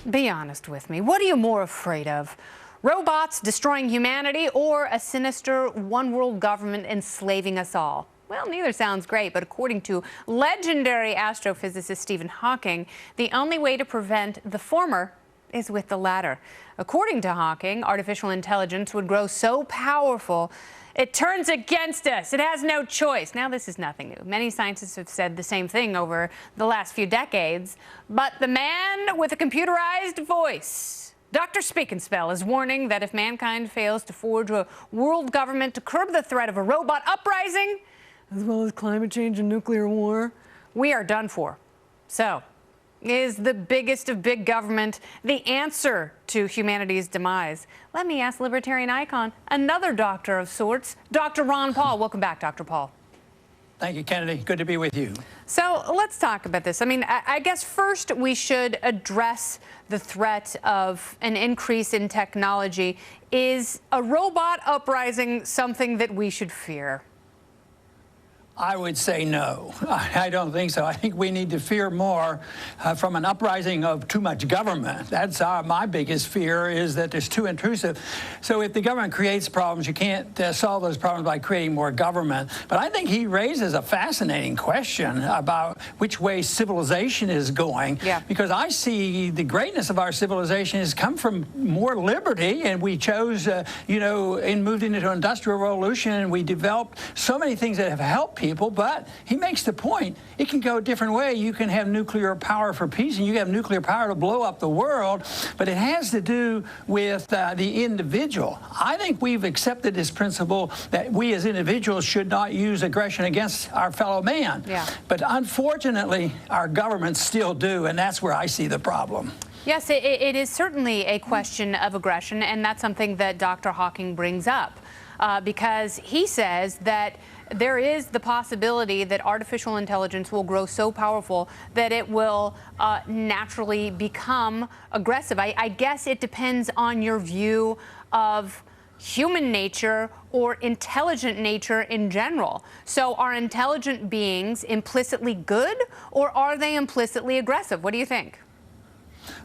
Be honest with me. What are you more afraid of? Robots destroying humanity or a sinister one-world government enslaving us all? Well, neither sounds great, but according to legendary astrophysicist Stephen Hawking, the only way to prevent the former is with the latter. According to Hawking, artificial intelligence would grow so powerful it turns against us. It has no choice. Now, this is nothing new. Many scientists have said the same thing over the last few decades. But the man with a computerized voice, Dr. Speak and Spell, is warning that if mankind fails to forge a world government to curb the threat of a robot uprising, as well as climate change and nuclear war, we are done for. So, is the biggest of big government the answer to humanity's demise? Let me ask libertarian icon, another doctor of sorts, Dr. Ron Paul. Welcome back, Dr. Paul. Thank you, Kennedy. Good to be with you. So let's talk about this. I mean, I guess first we should address the threat of an increase in technology. Is a robot uprising something that we should fear? I would say no. I don't think so. I think we need to fear more from an uprising of too much government. That's my biggest fear, is that it's too intrusive. So if the government creates problems, you can't solve those problems by creating more government. But I think he raises a fascinating question about which way civilization is going. Yeah. Because I see the greatness of our civilization has come from more liberty, and we chose, and moved into an industrial revolution, and we developed so many things that have helped people. But he makes the point, it can go a different way. You can have nuclear power for peace, and you can have nuclear power to blow up the world, but it has to do with the individual. I think we've accepted this principle that we as individuals should not use aggression against our fellow man. Yeah. But unfortunately, our governments still do, and that's where I see the problem. Yes, it is certainly a question of aggression, and that's something that Dr. Hawking brings up, because he says that there is the possibility that artificial intelligence will grow so powerful that it will naturally become aggressive. I guess it depends on your view of human nature or intelligent nature in general. So are intelligent beings implicitly good, or are they implicitly aggressive? What do you think?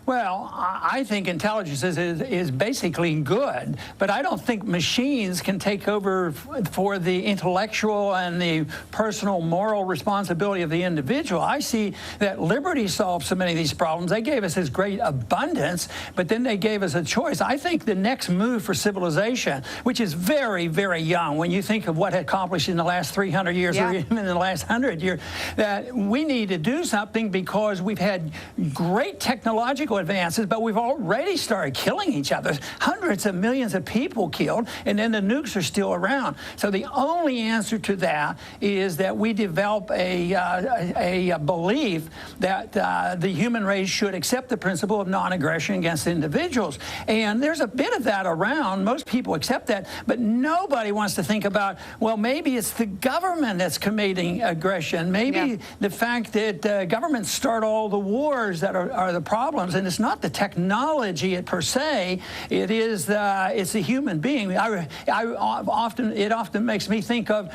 Well, I think intelligence is basically good, but I don't think machines can take over for the intellectual and the personal moral responsibility of the individual. I see that liberty solves so many of these problems. They gave us this great abundance, but then they gave us a choice. I think the next move for civilization, which is very, very young, when you think of what it accomplished in the last 300 years or even in the last 100 years, that we need to do something, because we've had great technological advances, but we've already started killing each other. Hundreds of millions of people killed, and then the nukes are still around. So the only answer to that is that we develop a belief that the human race should accept the principle of non-aggression against individuals. And there's a bit of that around. Most people accept that, but nobody wants to think about, well, maybe it's the government that's committing aggression. Maybe the fact that governments start all the wars that are the problems. And it's not the technology per se, it is it's the human being. It often makes me think of,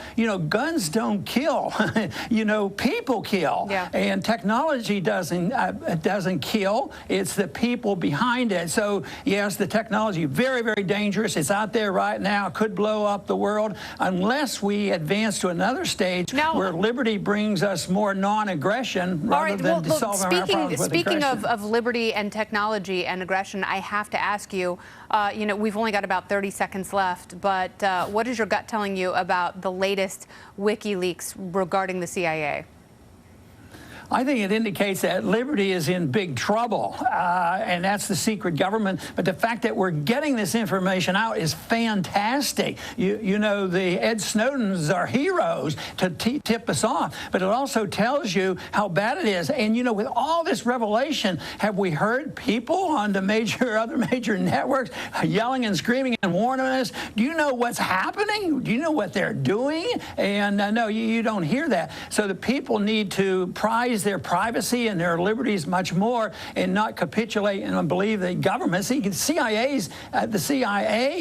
guns don't kill, people kill. Yeah. And technology doesn't kill, it's the people behind it. So yes, the technology, very, very dangerous. It's out there right now, could blow up the world, unless we advance to another stage where liberty brings us more non-aggression rather than solving our problems with speaking aggression. of liberty and technology and aggression, I have to ask you, we've only got about 30 seconds left, but what is your gut telling you about the latest Wikileaks regarding the CIA? I think it indicates that liberty is in big trouble, and that's the secret government. But the fact that we're getting this information out is fantastic. The Ed Snowdens are heroes to tip us off, but it also tells you how bad it is. And, with all this revelation, have we heard people on the other major networks yelling and screaming and warning us? Do you know what's happening? Do you know what they're doing? And no, you don't hear that. So the people need to prize praise their privacy and their liberties much more and not capitulate and believe the government. See, the CIA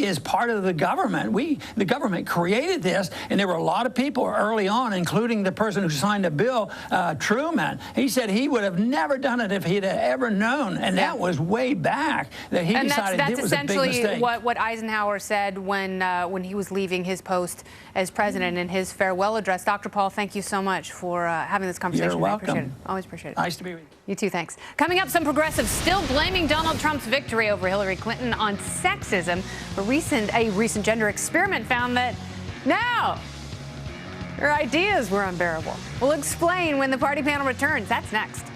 is part of the government. The government created this, and there were a lot of people early on, including the person who signed the bill, Truman. He said he would have never done it if he'd ever known, and that was way back that he decided it was a big mistake. That's essentially what Eisenhower said when he was leaving his post as president in his farewell address. Dr. Paul, thank you so much for having this conversation. You're welcome. I appreciate it. Always appreciate it. Nice to be with you. You too, thanks. Coming up, some progressives still blaming Donald Trump's victory over Hillary Clinton on sexism. A recent gender experiment found that no, her ideas were unbearable. We'll explain when the party panel returns. That's next.